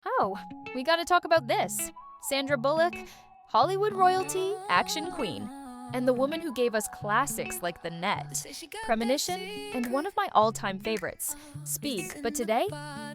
Oh, we gotta talk about this. Sandra Bullock, Hollywood royalty, action queen, and the woman who gave us classics like The Net, Premonition, and one of my all-time favorites, Speed. But today,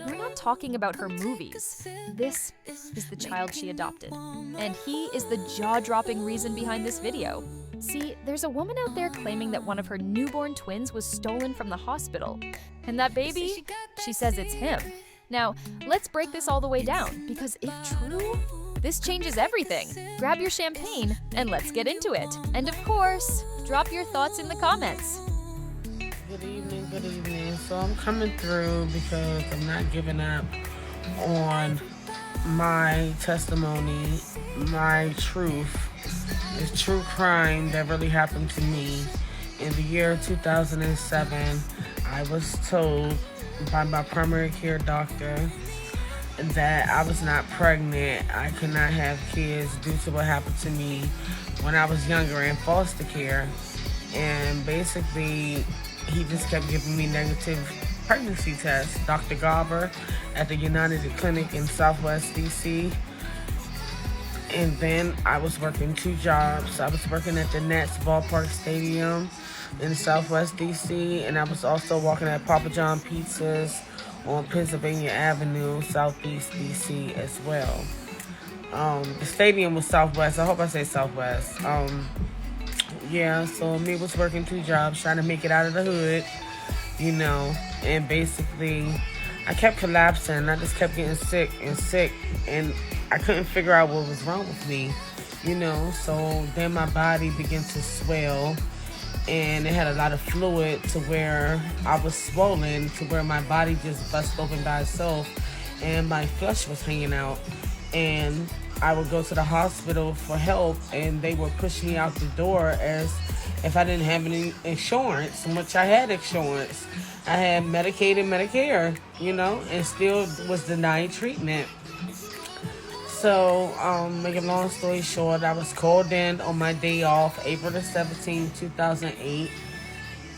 we're not talking about her movies. This is the child she adopted, and he is the jaw-dropping reason behind this video. See, there's a woman out there claiming that one of her newborn twins was stolen from the hospital, and that baby, she says it's him. Now, let's break this all the way down, because if true, this changes everything. Grab your champagne and let's get into it. And of course, drop your thoughts in the comments. Good evening, good evening. So I'm coming through because I'm not giving up on my testimony, my truth. It's true crime that really happened to me. In the year 2007, I was told by my primary care doctor that I was not pregnant. I could not have kids due to what happened to me when I was younger in foster care. And basically, he just kept giving me negative pregnancy tests. Dr. Garber at the United Clinic in Southwest DC. And then I was working two jobs. I was working at the Nets Ballpark Stadium in Southwest DC, and I was also working at Papa John Pizzas on Pennsylvania Avenue, Southeast DC as well. The stadium was Southwest. I hope I say Southwest. So me was working two jobs, trying to make it out of the hood, and basically I kept collapsing. I just kept getting sick, and I couldn't figure out what was wrong with me, so then my body began to swell, and it had a lot of fluid to where I was swollen to where my body just bust open by itself and my flesh was hanging out. And I would go to the hospital for help, and they would push me out the door as if I didn't have any insurance, which I had insurance. I had Medicaid and Medicare, and still was denied treatment. So, make a long story short, I was called in on my day off, April the 17th, 2008,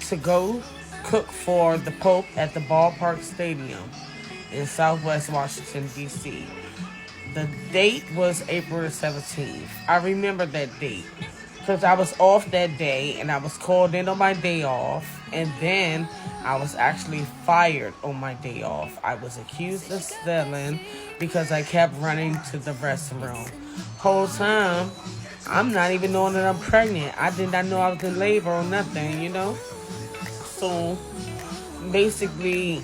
to go cook for the Pope at the Ballpark Stadium in Southwest Washington, D.C. The date was April the 17th. I remember that date because I was off that day, and I was called in on my day off, and then I was actually fired on my day off. I was accused of stealing because I kept running to the restroom. Whole time, I'm not even knowing that I'm pregnant. I did not know I was in labor or nothing, So, basically,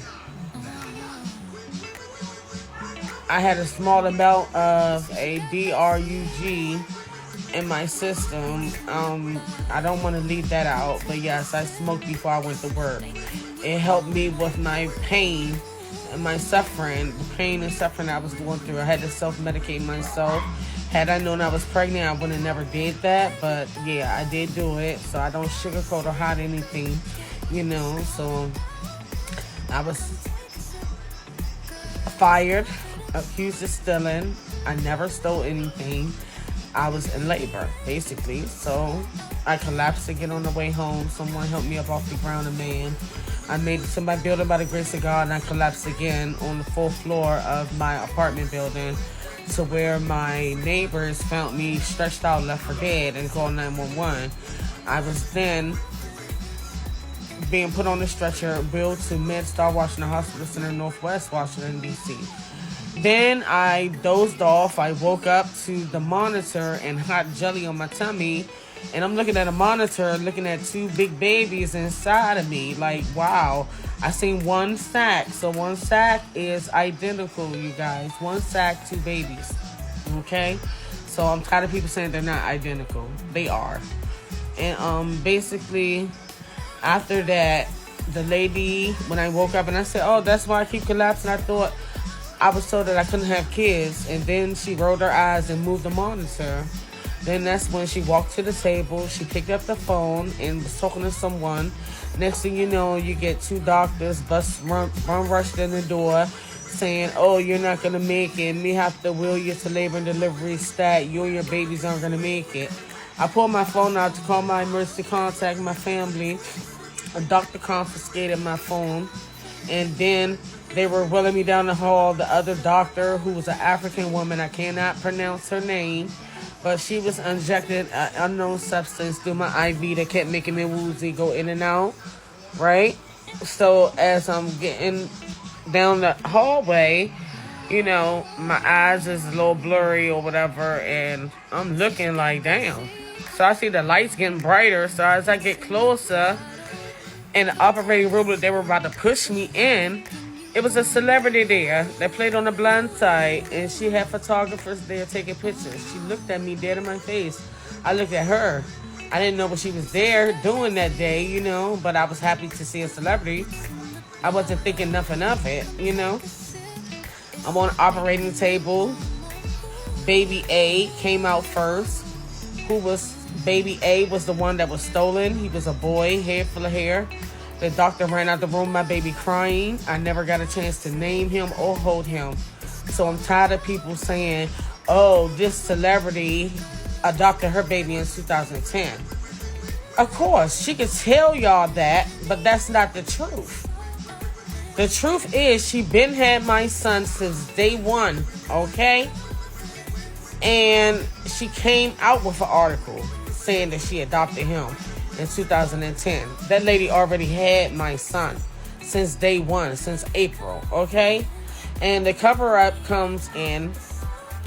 I had a small amount of a DRUG in my system. I don't want to leave that out, but yes, I smoked before I went to work. It helped me with my pain and my suffering, the pain and suffering I was going through. I had to self-medicate myself. Had I known I was pregnant, I would have never did that, but yeah, I did do it, so I don't sugarcoat or hide anything, so I was fired, accused of stealing. I never stole anything. I was in labor, basically. So I collapsed again on the way home. Someone helped me up off the ground, a man. I made it to my building by the grace of God, and I collapsed again on the 4th floor of my apartment building to where my neighbors found me stretched out, left for dead, and called 911. I was then being put on a stretcher, billed to MedStar Washington Hospital Center, Northwest Washington, D.C. Then I dozed off. I woke up to the monitor and hot jelly on my tummy. And I'm looking at a monitor, looking at two big babies inside of me. Like, wow. I seen one sack. So one sack is identical, you guys. One sack, two babies. Okay? So I'm tired of people saying they're not identical. They are. And basically, after that, the lady, when I woke up and I said, oh, that's why I keep collapsing. I was told that I couldn't have kids, and then she rolled her eyes and moved the monitor. Then that's when she walked to the table, she picked up the phone and was talking to someone. Next thing you know, you get two doctors run rushed in the door saying, oh, you're not going to make it. Me have to wheel you to labor and delivery stat. You and your babies aren't going to make it. I pulled my phone out to call my emergency contact, my family. A doctor confiscated my phone. And then They were wheeling me down the hall. The other doctor, who was an African woman, I cannot pronounce her name, but she was injected an unknown substance through my IV that kept making me woozy, go in and out, right? So as I'm getting down the hallway, my eyes is a little blurry or whatever, and I'm looking like, damn. So I see the lights getting brighter. So as I get closer, in the operating room that they were about to push me in, it was a celebrity there that played on the blind side, and she had photographers there taking pictures. She looked at me dead in my face. I looked at her. I didn't know what she was there doing that day, but I was happy to see a celebrity. I wasn't thinking nothing of it, I'm on the operating table. Baby A came out first. Baby A was the one that was stolen. He was a boy, head full of hair. The doctor ran out the room, my baby crying. I never got a chance to name him or hold him. So I'm tired of people saying, oh, this celebrity adopted her baby in 2010. Of course, she could tell y'all that, but that's not the truth. The truth is she been had my son since day one, okay? And she came out with an article saying that she adopted him in 2010. That lady already had my son since day one, since April, okay? And the cover-up comes in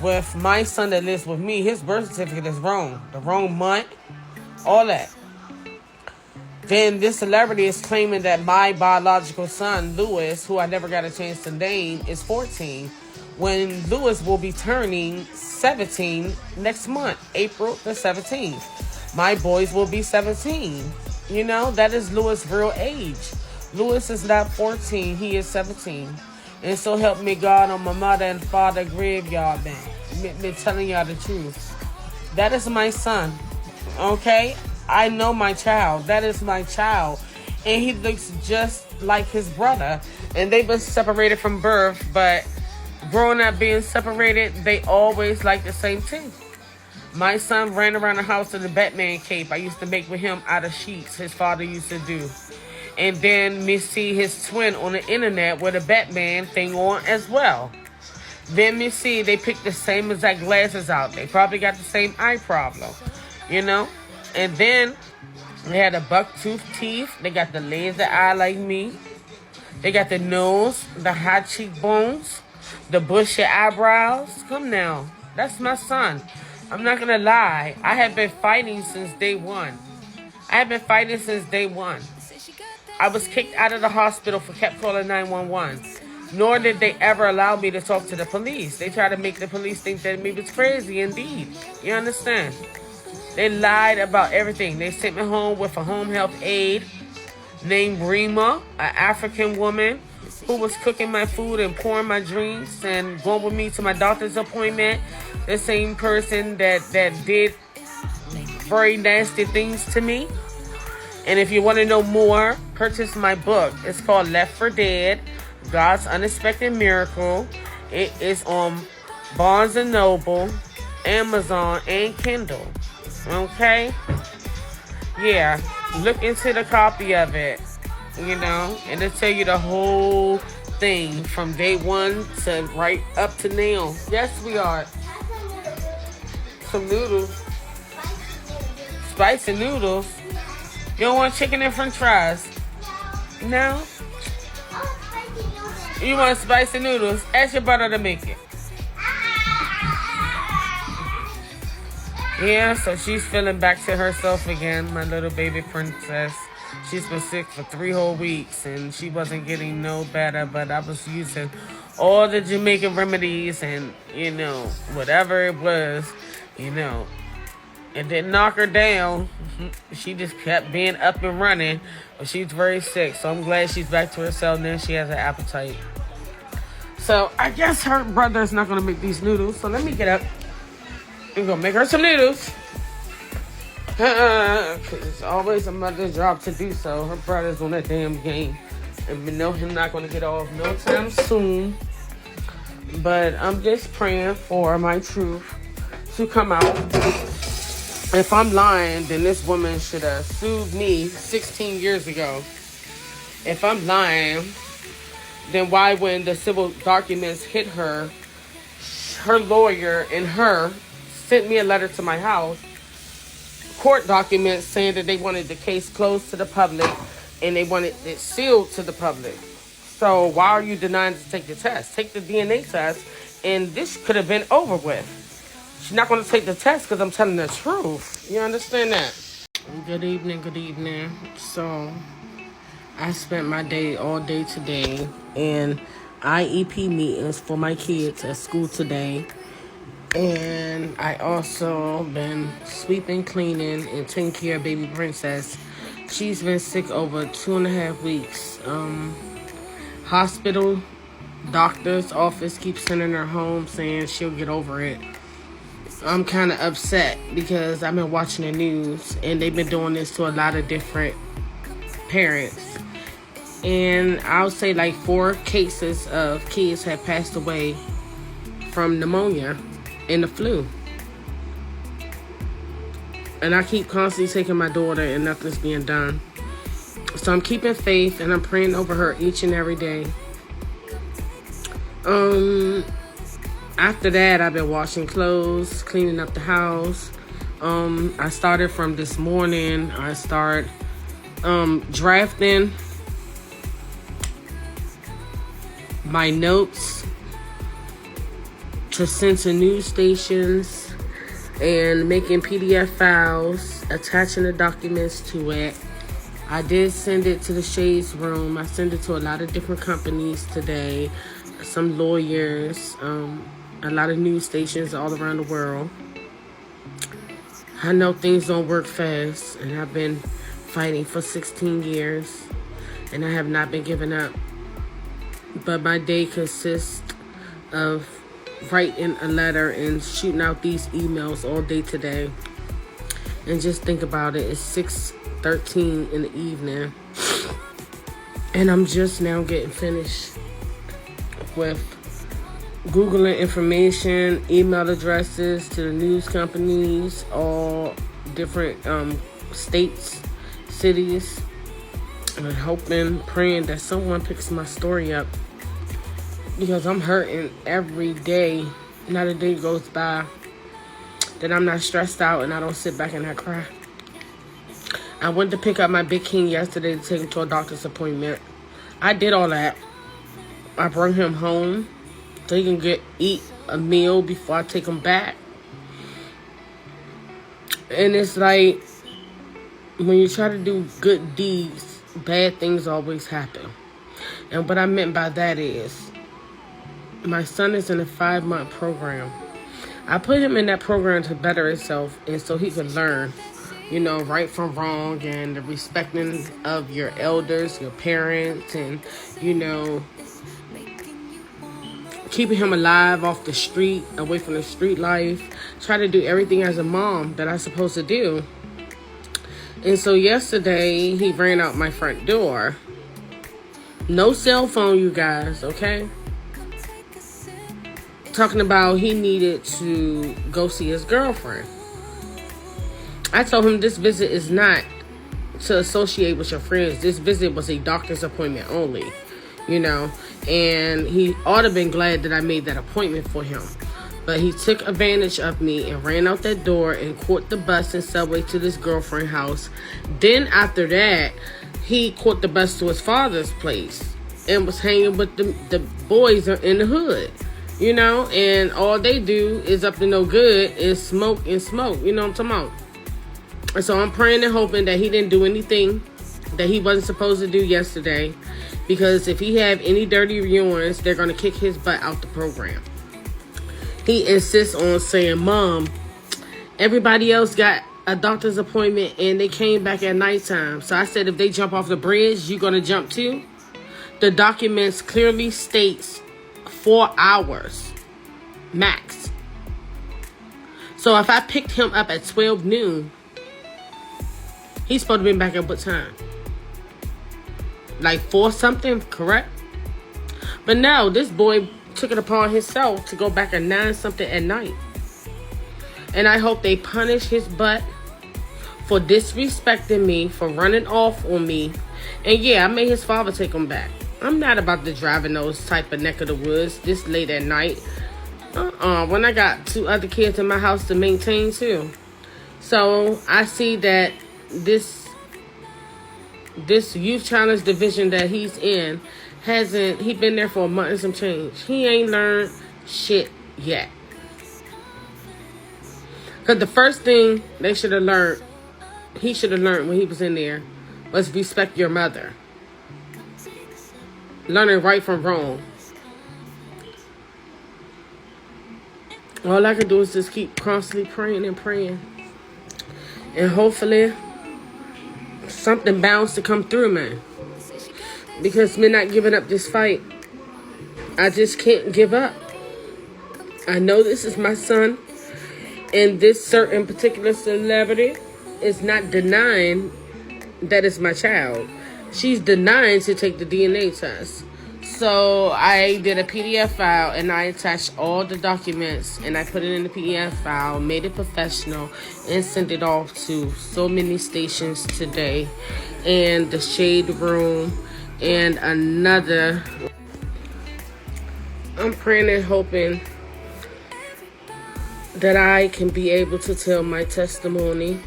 with my son that lives with me. His birth certificate is wrong. The wrong month, all that. Then this celebrity is claiming that my biological son, Lewis, who I never got a chance to name, is 14, when Lewis will be turning 17 next month, April the 17th. My boys will be 17. That is Lewis' real age. Lewis is not 14, he is 17. And so help me God on my mother and father graveyard, man. Me telling y'all the truth. That is my son, okay? I know my child. That is my child. And he looks just like his brother. And they've been separated from birth, but growing up being separated, they always like the same thing. My son ran around the house in a Batman cape I used to make with him out of sheets his father used to do. And then me see his twin on the internet with a Batman thing on as well. Then me see they picked the same exact glasses out. They probably got the same eye problem, And then they had a buck-tooth teeth. They got the laser eye like me. They got the nose, the high cheekbones, the bushy eyebrows. Come now. That's my son. I'm not going to lie. I have been fighting since day one. I was kicked out of the hospital for kept calling 911. Nor did they ever allow me to talk to the police. They tried to make the police think that me was crazy indeed. You understand? They lied about everything. They sent me home with a home health aide named Rima, an African woman who was cooking my food and pouring my drinks and going with me to my doctor's appointment. The same person that did very nasty things to me. And if you want to know more, purchase my book. It's called Left for Dead, God's Unexpected Miracle. It is on Barnes & Noble, Amazon, and Kindle. Okay? Yeah. Look into the copy of it. And it'll tell you the whole thing from day one to right up to now. Yes, we are. Some noodles. Spicy noodles. You don't want chicken and french fries? No? You want spicy noodles? Ask your brother to make it. Yeah, so she's feeling back to herself again, my little baby princess. She's been sick for 3 whole weeks, and she wasn't getting no better, but I was using all the Jamaican remedies and, whatever it was, it didn't knock her down. She just kept being up and running, but she's very sick, so I'm glad she's back to herself now. She has an appetite. So I guess her brother's not going to make these noodles, so let me get up. I'm going to make her some noodles. Because it's always a mother's job to do so. Her brother's on that damn game. And we know him not going to get off no time soon. But I'm just praying for my truth to come out. If I'm lying, then this woman should have sued me 16 years ago. If I'm lying, then why, when the civil documents hit her, her lawyer and her sent me a letter to my house, court documents saying that they wanted the case closed to the public and they wanted it sealed to the public. So why are you denying to take the test? Take the DNA test, and this could have been over with. She's not going to take the test because I'm telling the truth. You understand that? Good evening, good evening. So I spent my day all day today in IEP meetings for my kids at school today. And I also been sweeping, cleaning, and taking care of baby Princess. She's been sick over 2.5 weeks. Hospital, doctor's office keeps sending her home saying she'll get over it. I'm kind of upset because I've been watching the news and they've been doing this to a lot of different parents. And I'll say like 4 cases of kids have passed away from pneumonia and the flu. And I keep constantly taking my daughter and nothing's being done. So I'm keeping faith and I'm praying over her each and every day. After that, I've been washing clothes, cleaning up the house. I started from this morning. I start drafting my notes to send to news stations and making PDF files, attaching the documents to it. I did send it to the Shades Room. I sent it to a lot of different companies today, some lawyers, a lot of news stations all around the world. I know things don't work fast, and I've been fighting for 16 years, and I have not been giving up. But my day consists of writing a letter and shooting out these emails all day today. And just think about it, it's 6:13 in the evening, and I'm just now getting finished with Googling information, email addresses to the news companies, all different states, cities, and hoping, praying that someone picks my story up, because I'm hurting every day. Not a day goes by that I'm not stressed out and I don't sit back and I cry. I went to pick up my big king yesterday to take him to a doctor's appointment. I did all that. I brought him home so he can eat a meal before I take him back. And it's like, when you try to do good deeds, bad things always happen. And what I meant by that is, my son is in a 5-month program. I put him in that program to better himself and so he could learn, you know, right from wrong, and the respecting of your elders, your parents, and, you know, keeping him alive off the street, away from the street life. Try to do everything as a mom that I'm supposed to do. And so yesterday, he ran out my front door. No cell phone, you guys, okay? Talking about he needed to go see his girlfriend. I told him this visit is not to associate with your friends. This visit was a doctor's appointment only, you know. And he ought to have been glad that I made that appointment for him. But he took advantage of me and ran out that door and caught the bus and subway to this girlfriend's house. Then after that, he caught the bus to his father's place and was hanging with the boys in the hood, you know. And all they do is up to no good is smoke and smoke, you know what I'm talking about. And so I'm praying and hoping that he didn't do anything that he wasn't supposed to do yesterday. Because if he have any dirty viewings, they're going to kick his butt out the program. He insists on saying, Mom, everybody else got a doctor's appointment and they came back at nighttime. So I said, if they jump off the bridge, you going to jump too? The documents clearly states 4 hours max. So if I picked him up at 12 noon, he's supposed to be back at what time? Like 4 something, correct? But no, this boy took it upon himself to go back at 9 something at night. And I hope they punish his butt for disrespecting me, for running off on me. And yeah, I made his father take him back. I'm not about to drive in those type of neck of the woods this late at night. When I got 2 other kids in my house to maintain too. So I see that this youth challenge division that he's in he been there for a month and some change. He ain't learned shit yet. Because the first thing he should have learned when he was in there was respect your mother. Learning right from wrong. All I can do is just keep constantly praying and praying. And hopefully something bounds to come through, man. Because me not giving up this fight, I just can't give up. I know this is my son, and this certain particular celebrity is not denying that it's my child. She's denying to take the DNA test. So I did a PDF file and I attached all the documents and I put it in the PDF file, made it professional, and sent it off to so many stations today, and the Shade Room and another. I'm praying and hoping that I can be able to tell my testimony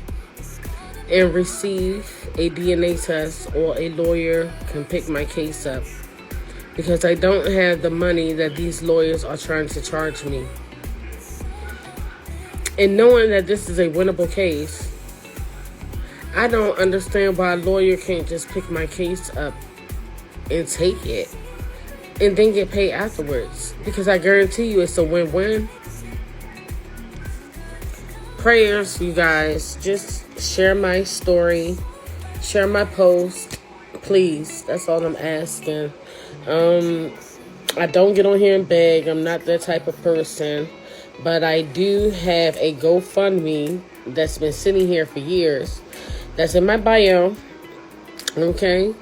and receive a DNA test, or a lawyer can pick my case up. Because I don't have the money that these lawyers are trying to charge me. And knowing that this is a winnable case, I don't understand why a lawyer can't just pick my case up and take it and then get paid afterwards. Because I guarantee you it's a win-win. Prayers, you guys. Just share my story. Share my post. Please. That's all I'm asking. I don't get on here and beg. I'm not that type of person. But I do have a GoFundMe that's been sitting here for years. That's in my bio. Okay?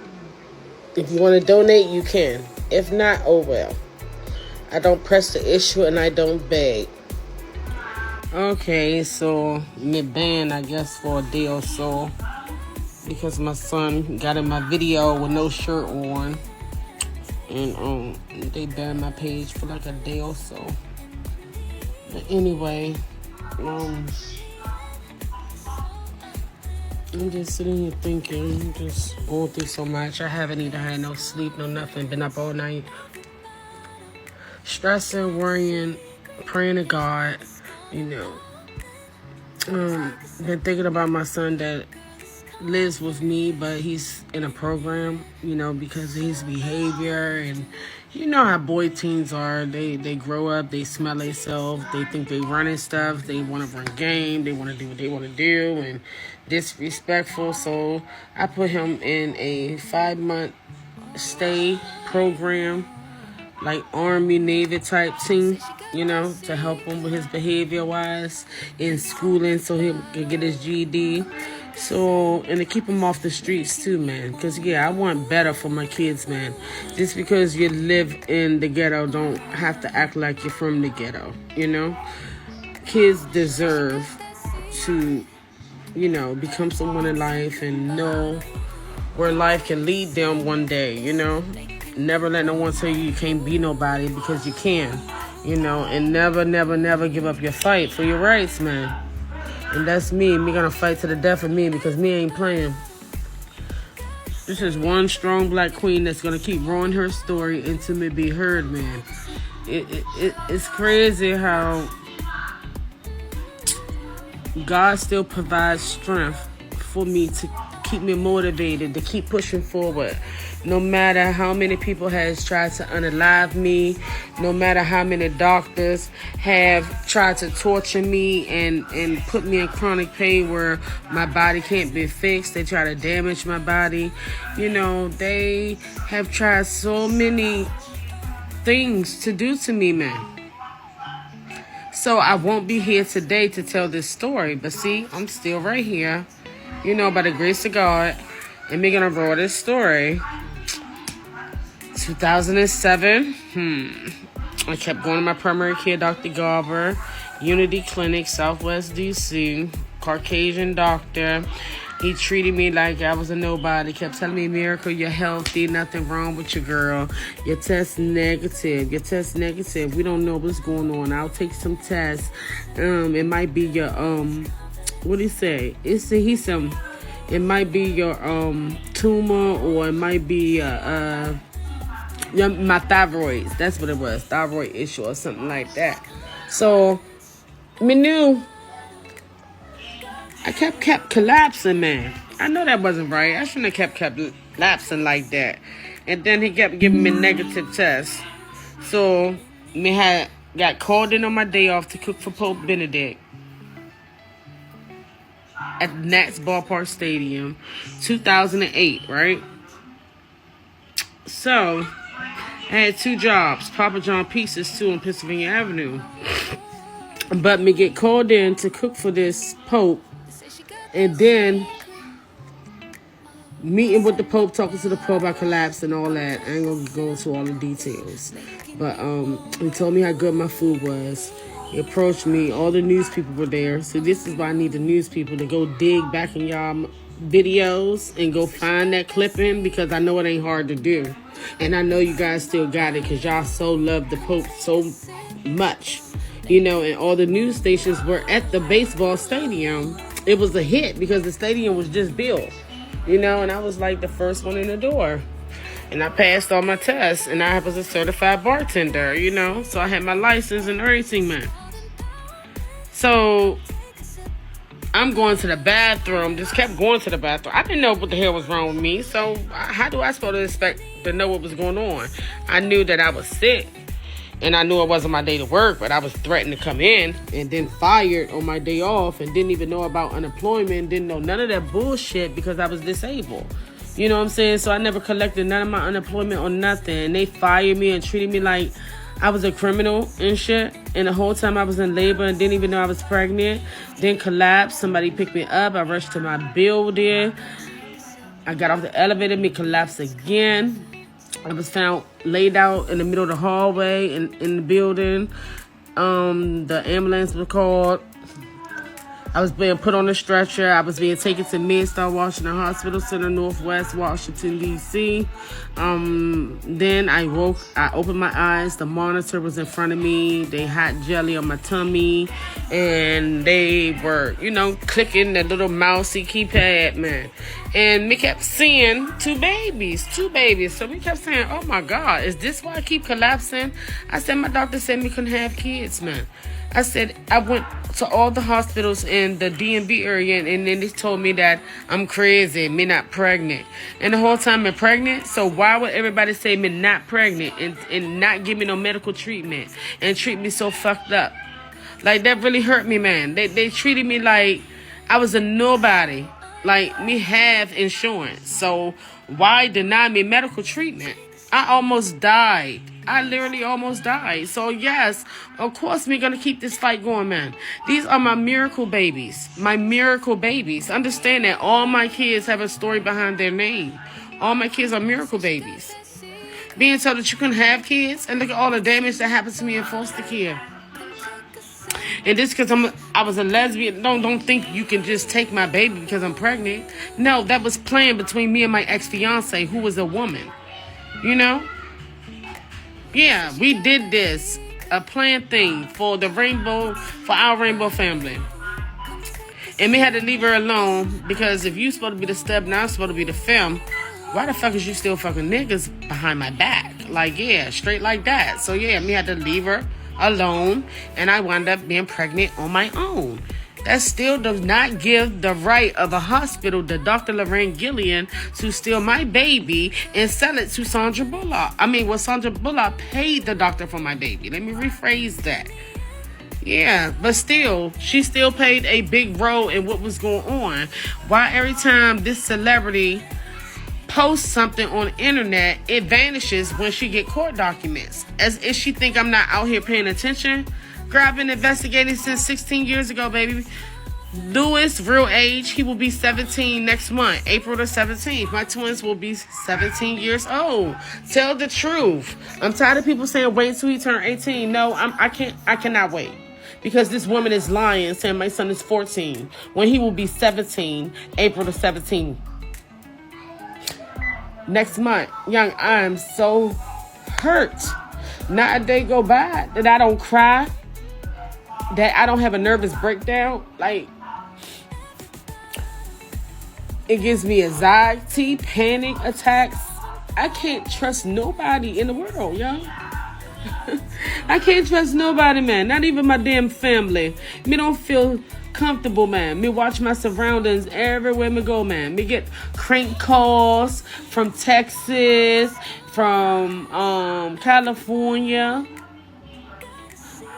If you want to donate, you can. If not, oh well. I don't press the issue and I don't beg. Okay, so me banned, I guess, for a day or so. Because my son got in my video with no shirt on. And they banned my page for like a day or so. But anyway, I'm just sitting here thinking, just going through so much. I haven't even had no sleep, no nothing. Been up all night, stressing, worrying, praying to God. You know, been thinking about my son that lives with me, but he's in a program, you know, because of his behavior. And you know how boy teens are. They grow up, they smell themselves, they think they running stuff, they want to run game, they want to do what they want to do, and disrespectful. So I put him in a 5-month stay program, like Army, Navy type thing, you know, to help him with his behavior-wise in schooling so he can get his GED. So, and to keep him off the streets too, man. Because, yeah, I want better for my kids, man. Just because you live in the ghetto, don't have to act like you're from the ghetto, you know? Kids deserve to, you know, become someone in life and know where life can lead them one day, you know? Never let no one tell you can't be nobody, because you can, you know? And never, never, never give up your fight for your rights, man. And that's me. Me gonna fight to the death of me, because me ain't playing. This is one strong black queen that's gonna keep growing her story until me be heard, man. It's crazy how God still provides strength for me to keep me motivated, to keep pushing forward. No matter how many people has tried to unalive me, no matter how many doctors have tried to torture me and put me in chronic pain where my body can't be fixed. They try to damage my body. You know, they have tried so many things to do to me, man. So I won't be here today to tell this story. But see, I'm still right here, you know, by the grace of God. And we're going to roll this story. 2007, I kept going to my primary care, Dr. Garber, Unity Clinic, Southwest DC, Caucasian doctor. He treated me like I was a nobody. Kept telling me, Miracle, you're healthy. Nothing wrong with you, girl. Your test negative. Your test negative. We don't know what's going on. I'll take some tests. It might be your, what did he say? It might be your, tumor, or it might be, my thyroids. That's what it was. Thyroid issue or something like that. So, me knew. I kept collapsing, man. I know that wasn't right. I shouldn't have kept collapsing like that. And then he kept giving me negative tests. So, me got called in on my day off to cook for Pope Benedict at Nats Ballpark Stadium, 2008, right? So, I had 2 jobs, Papa John Pieces, 2 on Pennsylvania Avenue. But me get called in to cook for this Pope. And then, meeting with the Pope, talking to the Pope, I collapsed and all that. I ain't gonna go into all the details. But he told me how good my food was. He approached me. All the news people were there. So this is why I need the news people to go dig back in y'all videos and go find that clipping, because I know it ain't hard to do. And I know you guys still got it because y'all so love the Pope so much. You know, and all the news stations were at the baseball stadium. It was a hit because the stadium was just built, you know, and I was like the first one in the door. And I passed all my tests, and I was a certified bartender, you know, so I had my license and everything, man. So I'm going to the bathroom, just kept going to the bathroom. I didn't know what the hell was wrong with me, so how do I supposed to expect to know what was going on? I knew that I was sick. And I knew it wasn't my day to work, but I was threatened to come in and then fired on my day off and didn't even know about unemployment, didn't know none of that bullshit because I was disabled. You know what I'm saying? So I never collected none of my unemployment or nothing. And they fired me and treated me like I was a criminal and shit. And the whole time I was in labor and didn't even know I was pregnant. Then collapsed. Somebody picked me up. I rushed to my building. I got off the elevator. Me collapsed again. I was found laid out in the middle of the hallway in the building. The ambulance was called. I was being put on a stretcher. I was being taken to Mid-Star Washington Hospital Center, Northwest Washington, D.C. Then I opened my eyes. The monitor was in front of me. They had jelly on my tummy. And they were, you know, clicking the little mousey keypad, man. And we kept seeing two babies. So we kept saying, oh my God, is this why I keep collapsing? I said, my doctor said we couldn't have kids, man. I said, I went to all the hospitals in the DMV area, and then they told me that I'm crazy, me not pregnant. And the whole time I'm pregnant, so why would everybody say me not pregnant and not give me no medical treatment and treat me so fucked up? Like, that really hurt me, man. They treated me like I was a nobody. Like, me have insurance. So why deny me medical treatment? I almost died. I literally almost died. So yes, of course we're going to keep this fight going, man. These are my miracle babies. My miracle babies. Understand that all my kids have a story behind their name. All my kids are miracle babies. Being told that you couldn't have kids, and look at all the damage that happened to me in foster care. And this because I was a lesbian. Don't think you can just take my baby because I'm pregnant. No, that was planned between me and my ex-fiance, who was a woman. You know? Yeah, we did this. A planned thing for our rainbow family. And we had to leave her alone because if you supposed to be the step and I'm supposed to be the femme, why the fuck is you still fucking niggas behind my back? Like, yeah, straight like that. So yeah, we had to leave her alone, and I wound up being pregnant on my own. That still does not give the right of a hospital to Dr. Lorraine Gillian to steal my baby and sell it to Sandra Bullock. Sandra Bullock paid the doctor for my baby. Let me rephrase that. Yeah, but still, she still played a big role in what was going on. Why every time this celebrity posts something on the internet, it vanishes when she get court documents? As if she think I'm not out here paying attention. Girl, I've been investigating since 16 years ago, baby. Louis, real age, he will be 17 next month, April the 17th. My twins will be 17 years old. Tell the truth. I'm tired of people saying wait until he turn 18. No, I cannot wait. because this woman is lying, saying my son is 14 when he will be 17, April the 17th. Next month. Young, I am so hurt. Not a day go by that I don't cry, that I don't have a nervous breakdown. Like, it gives me anxiety, panic attacks. I can't trust nobody in the world, young. I can't trust nobody, man. Not even my damn family. Me don't feel comfortable, man. Me watch my surroundings everywhere me go, man. Me get crank calls from Texas, from California,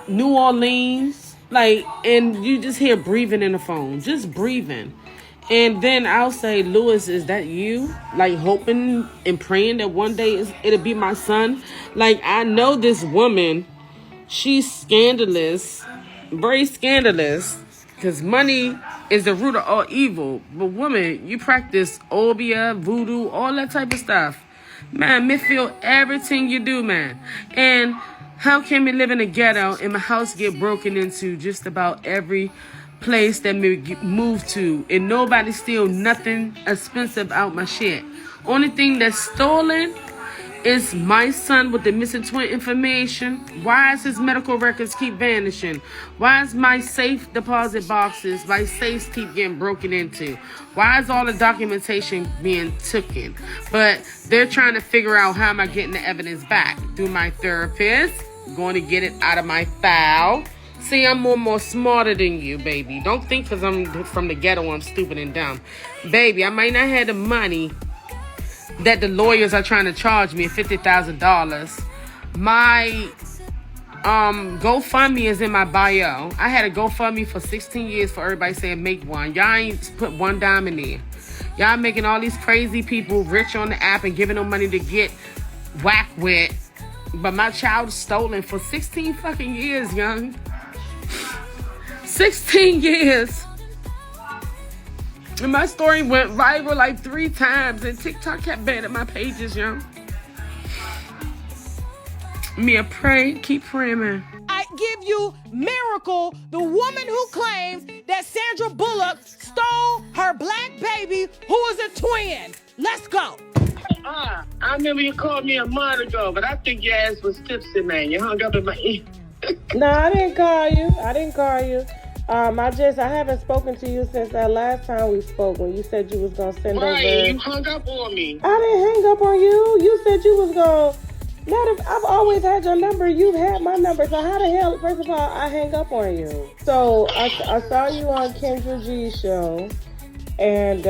New Orleans. Like, and you just hear breathing in the phone. Just breathing. And then I'll say, Lewis, is that you? Like, hoping and praying that one day it'll be my son. Like, I know this woman, she's scandalous, very scandalous, because money is the root of all evil. But woman, you practice obia, voodoo, all that type of stuff. Man, me feel everything you do, man. And how can me live in a ghetto and my house get broken into just about every place that me move to, and nobody steal nothing expensive out my shit? Only thing that's stolen is my son with the missing twin information. Why is his medical records keep vanishing? Why is my safe deposit boxes, my safes keep getting broken into? Why is all the documentation being taken? But they're trying to figure out, how am I getting the evidence back? Through my therapist, going to get it out of my file. See, I'm more smarter than you, baby. Don't think because I'm from the ghetto I'm stupid and dumb. Baby, I might not have the money that the lawyers are trying to charge me, $50,000. My GoFundMe is in my bio. I had a GoFundMe for 16 years for everybody saying make one. Y'all ain't put one dime in there. Y'all making all these crazy people rich on the app and giving them money to get whacked with. But my child is stolen for 16 fucking years, young. 16 years. And my story went viral like 3 times, and TikTok kept banning my pages, young. Me pray, keep praying, man. I give you Miracle, the woman who claims that Sandra Bullock stole her black baby, who is a twin. Let's go. I remember you called me a month ago, but I think your ass was tipsy, man. You hung up in my ear. No, I didn't call you. I haven't spoken to you since that last time we spoke, when you said you was gonna send over. You hung up on me. I didn't hang up on you. You said you was gonna. I've always had your number. You've had my number. So how the hell, first of all, I hang up on you? So I saw you on Kendra G's show, and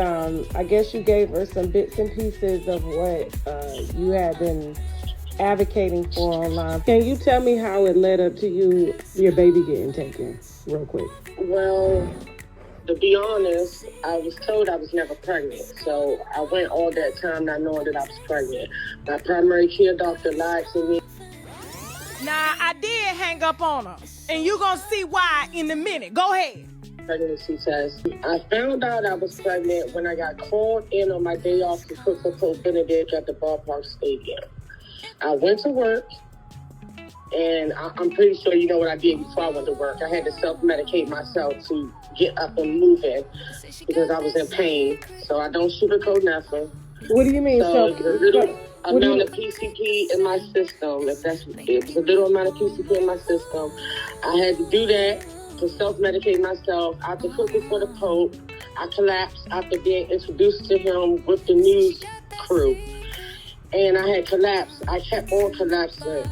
I guess you gave her some bits and pieces of what you had been advocating for online. Can you tell me how it led up to your baby getting taken, real quick? Well, to be honest, I was told I was never pregnant. So I went all that time not knowing that I was pregnant. My primary care doctor lied to me. Nah, I did hang up on her. And you gonna see why in a minute. Go ahead. Pregnancy test. I found out I was pregnant when I got called in on my day off to cook for Pope Benedict at the ballpark stadium. I went to work, and I'm pretty sure you know what I did before I went to work. I had to self-medicate myself to get up and moving because I was in pain. So I don't sugarcoat nothing. What do you mean? So the little amount of PCP in my system, it was a little amount of PCP in my system. I had to do that to self-medicate myself. After cooking for the Pope, I collapsed after being introduced to him with the news crew. And I had collapsed. I kept on collapsing.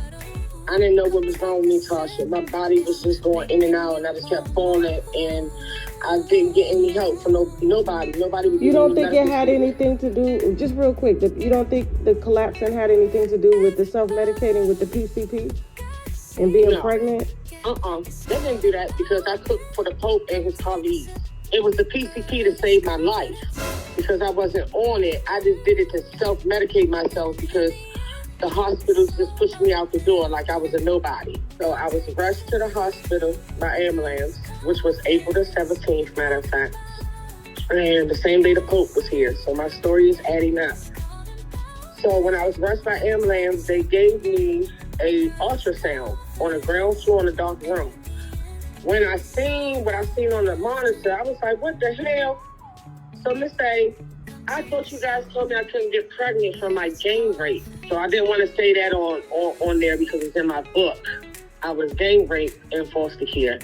I didn't know what was wrong with me, Tasha. My body was just going in and out, and I just kept falling, and I didn't get any help from nobody. Nobody was. You don't think it had anything to do, just real quick, you don't think the collapsing had anything to do with the self-medicating with the PCP and being pregnant? They didn't do that because I cooked for the Pope and his colleagues. It was the PCP to save my life because I wasn't on it. I just did it to self-medicate myself because the hospitals just pushed me out the door like I was a nobody. So I was rushed to the hospital by ambulance, which was April the 17th, matter of fact. And the same day the Pope was here. So my story is adding up. So when I was rushed by ambulance, they gave me a ultrasound on the ground floor in a dark room. when I seen what I seen on the monitor, I was like, what the hell? So Miss A, I thought you guys told me I couldn't get pregnant from my gang rape. So I didn't want to say that on there because it's in my book. I was gang raped in foster care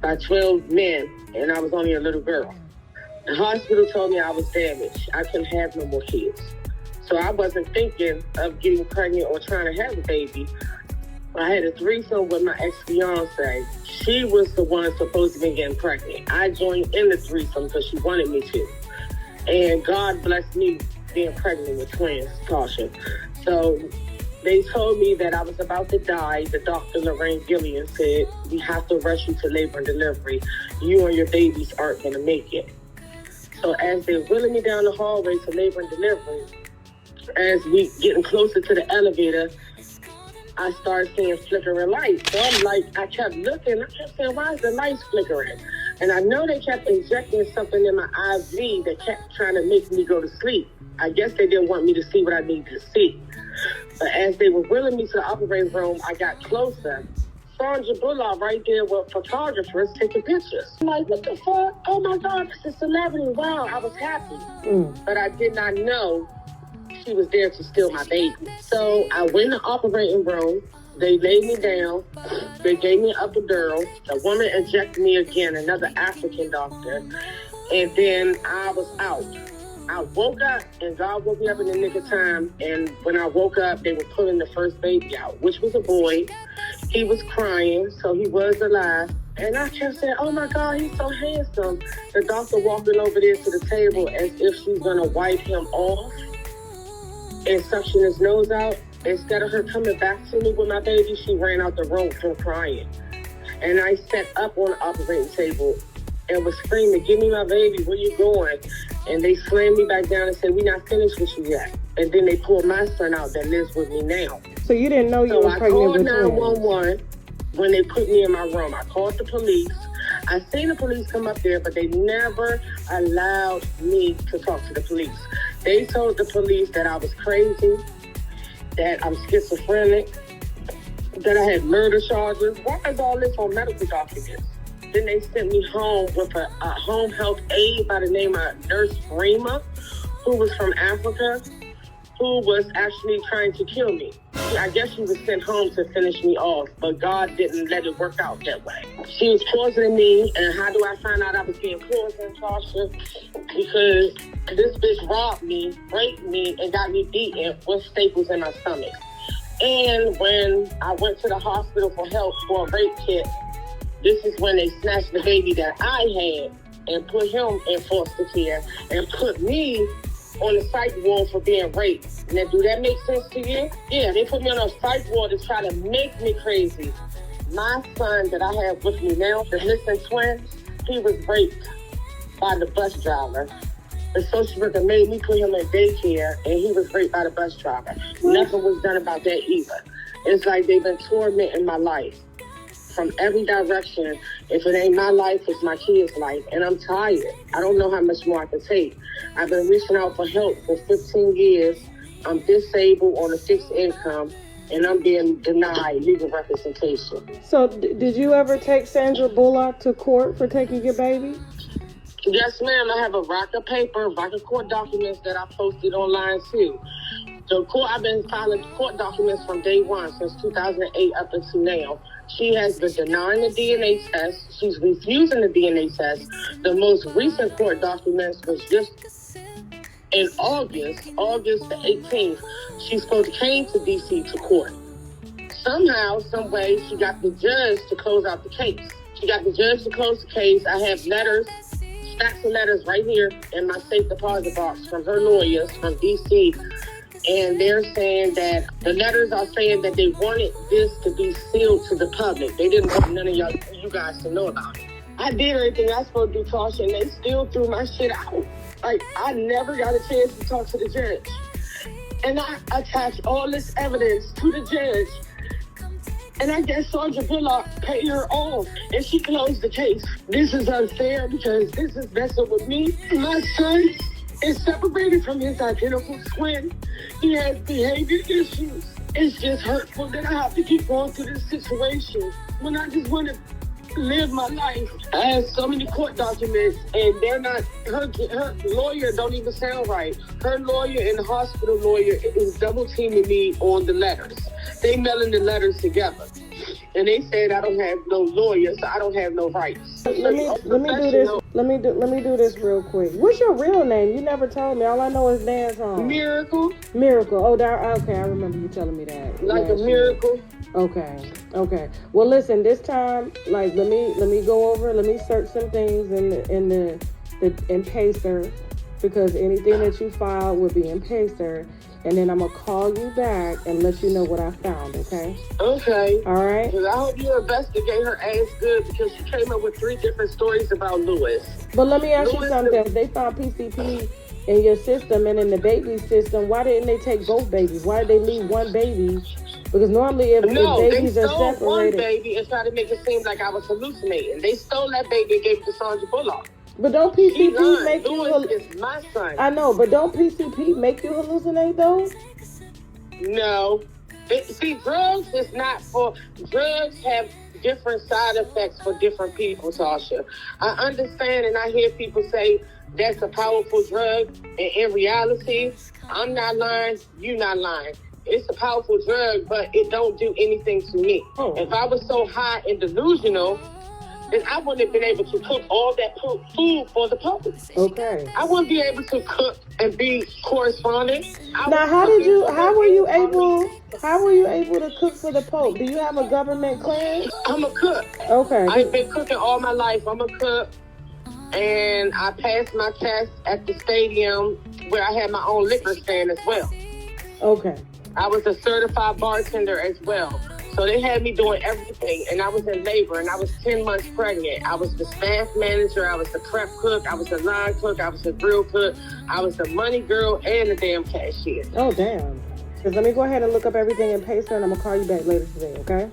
by 12 men, and I was only a little girl. The hospital told me I was damaged. I couldn't have no more kids. So I wasn't thinking of getting pregnant or trying to have a baby. I had a threesome with my ex-fiance. She was the one supposed to be getting pregnant. I joined in the threesome because she wanted me to. And God blessed me being pregnant with twins, Tasha. So they told me that I was about to die. The doctor, Lorraine Gillian, said, we have to rush you to labor and delivery. You and your babies aren't going to make it. So as they're wheeling me down the hallway to labor and delivery, as we getting closer to the elevator, I started seeing flickering lights. So I'm like, I kept looking. I kept saying, why is the lights flickering? And I know they kept injecting something in my IV that kept trying to make me go to sleep. I guess they didn't want me to see what I needed to see. But as they were wheeling me to the operating room, I got closer. Sandra Bullock right there with photographers taking pictures. I'm like, what the fuck? Oh my God, this is celebrity. Wow, I was happy. But I did not know she was there to steal my baby. So I went in the operating room. They laid me down. They gave me an epidural. The woman injected me again, another African doctor. And then I was out. I woke up, and God woke me up in the nick of time. And when I woke up, they were pulling the first baby out, which was a boy. He was crying, so he was alive. And I kept saying, oh my God, he's so handsome. The doctor walking over there to the table as if she's going to wipe him off and suction his nose out. Instead of her coming back to me with my baby, she ran out the room from crying. And I sat up on the operating table and was screaming, give me my baby, where you going? And they slammed me back down and said, we're not finished with you yet. And then they pulled my son out that lives with me now. So you didn't know you were pregnant with twins? So I called 911 when they put me in my room. I called the police. I seen the police come up there, but they never allowed me to talk to the police. They told the police that I was crazy, that I'm schizophrenic, that I had murder charges. Why is all this on medical documents? Then they sent me home with a home health aide by the name of Nurse Rima, who was from Africa, who was actually trying to kill me. I guess she was sent home to finish me off, but God didn't let it work out that way. She was poisoning me, and how do I find out I was being poisoned, Tasha? Because this bitch robbed me, raped me, and got me beaten with staples in my stomach. And when I went to the hospital for help for a rape kit, this is when they snatched the baby that I had and put him in foster care and put me on the psych ward for being raped. Now, do that make sense to you? Yeah, they put me on a psych ward to try to make me crazy. My son that I have with me now, the missing twin, he was raped by the bus driver. The social worker made me put him in daycare, and he was raped by the bus driver. Nothing was done about that either. It's like they've been tormenting my life from every direction. If it ain't my life, it's my kid's life. And I'm tired. I don't know how much more I can take. I've been reaching out for help for 15 years. I'm disabled on a fixed income, and I'm being denied legal representation. So did you ever take Sandra Bullock to court for taking your baby? Yes, ma'am. I have a rack of paper, rack of court documents that I posted online too. So I've been filing court documents from day one, since 2008 up until now. She has been denying the DNA test. She's refusing the DNA test. The most recent court documents was just in August the 18th. She's supposed to came to D.C. to court. Somehow, some way, she got the judge to close out the case. She got the judge to close the case. I have letters, stacks of letters right here in my safe deposit box from her lawyers from D.C., and they're saying that the letters are saying that they wanted this to be sealed to the public. They didn't want none of you guys to know about it. I did everything I was supposed to do, Tasha, and they still threw my shit out. Like, I never got a chance to talk to the judge. And I attached all this evidence to the judge. And I guess Sandra Bullock paid her off, and she closed the case. This is unfair because this is messing with me. My son is separated from his identical twin. He has behavior issues. It's just hurtful that I have to keep going through this situation when I just want to live my life. I have so many court documents, and they're not. Her lawyer don't even sound right. Her lawyer and the hospital lawyer is double teaming me on the letters. They mailing the letters together, and they said I don't have no lawyer, so I don't have no rights. Let me do this. Let me do this real quick. What's your real name? You never told me. All I know is Dan's home. Miracle. Miracle. Oh, okay. I remember you telling me that. Like a miracle. Okay. Well, listen. This time, like, let me go over. Let me search some things in Pacer, because anything that you filed will be in Pacer, and then I'm gonna call you back and let you know what I found. Okay. Okay. All right. Because I hope you investigate her ass good, because she came up with 3 different stories about Lewis. But let me ask you something. If they found PCP in your system and in the baby system, why didn't they take both babies? Why did they leave one baby? Because normally if babies are separated... No, they stole one baby and tried to make it seem like I was hallucinating. They stole that baby and gave it to Sandra Bullock. But don't PCP make you... Lewis is my son. I know, but don't PCP make you hallucinate, though? No. See, drugs is not for... Drugs have different side effects for different people, Tasha. I understand, and I hear people say that's a powerful drug, and in reality, I'm not lying, you not lying. It's a powerful drug, but it don't do anything to me. Oh. If I was so high and delusional, then I wouldn't have been able to cook all that food for the public. Okay. I wouldn't be able to cook and be correspondent. Now, how were you able to cook for the Pope? Do you have a government clearance? I'm a cook. Okay. I've been cooking all my life. I'm a cook. And I passed my test at the stadium where I had my own liquor stand as well. Okay. I was a certified bartender as well. So they had me doing everything, and I was in labor, and I was 10 months pregnant. I was the staff manager, I was the prep cook, I was the line cook, I was the grill cook, I was the money girl, and the damn cashier. Oh, damn. Because let me go ahead and look up everything in Pacer, and I'm going to call you back later today, okay?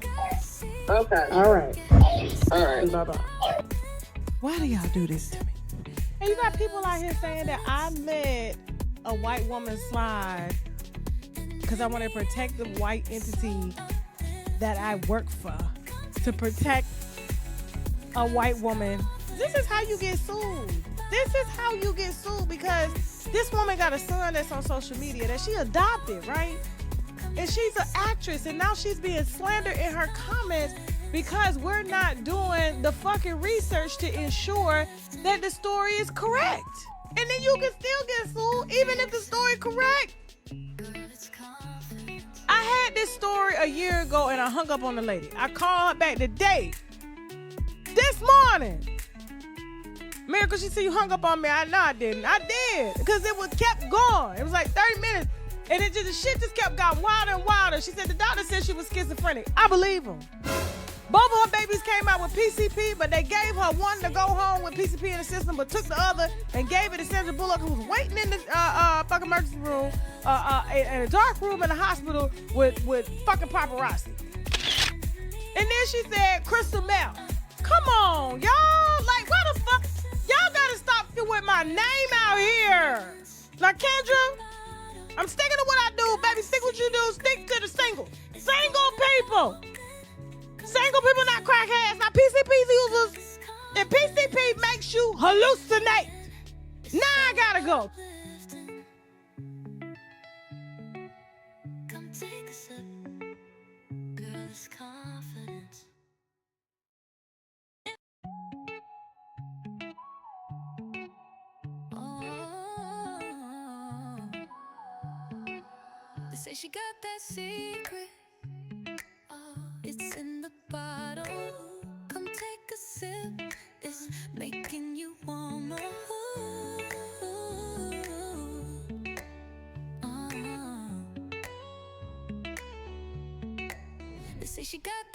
Okay. All right. Bye-bye. Why do y'all do this to me? And you got people out here saying that I let a white woman slide because I want to protect the white entity that I work for, to protect a white woman. This is how you get sued. Because this woman got a son that's on social media that she adopted, right? And she's an actress, and now she's being slandered in her comments because we're not doing the fucking research to ensure that the story is correct. And then you can still get sued even if the story correct. I had this story a year ago and I hung up on the lady. I called her back today. This morning. Miracle, she said you hung up on me. No, I didn't. I did. Because it was kept going. It was like 30 minutes. And the shit just kept going wilder and wilder. She said the doctor said she was schizophrenic. I believe him. Both of her babies came out with PCP, but they gave her one to go home with PCP in the system, but took the other and gave it to Sandra Bullock, who was waiting in the fucking emergency room, in a dark room in the hospital with fucking paparazzi. And then she said, Crystal Mel. Come on, y'all. Like, what the fuck? Y'all gotta stop with my name out here. Now, Kendra, I'm sticking to what I do, baby. Stick what you do. Stick to the single. Single people. Single people, not crackheads, not PCP users. And PCP makes you hallucinate. Now I gotta go. Come take a sip. Girl, it's confidence. Oh, they say she got that secret. It's in the bottle. Come take a sip. It's making you want more. They say she got